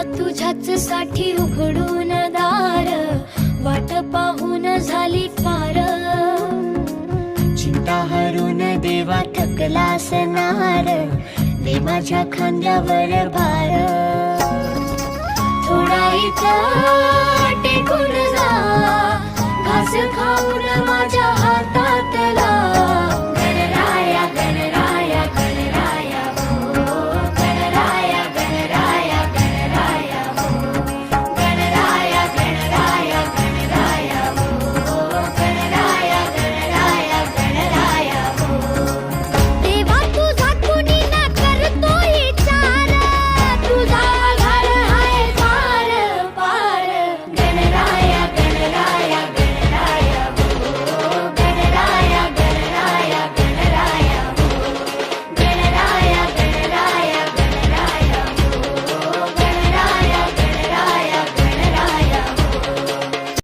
तुझ्याच साठी उघडून दार, वाट पाहून झाली पार। चिंता हरून देवा थकला असणार, दे माझ्या खांद्यावर भार। थोडा इथं टेकून जा, घास खाऊन माझ्या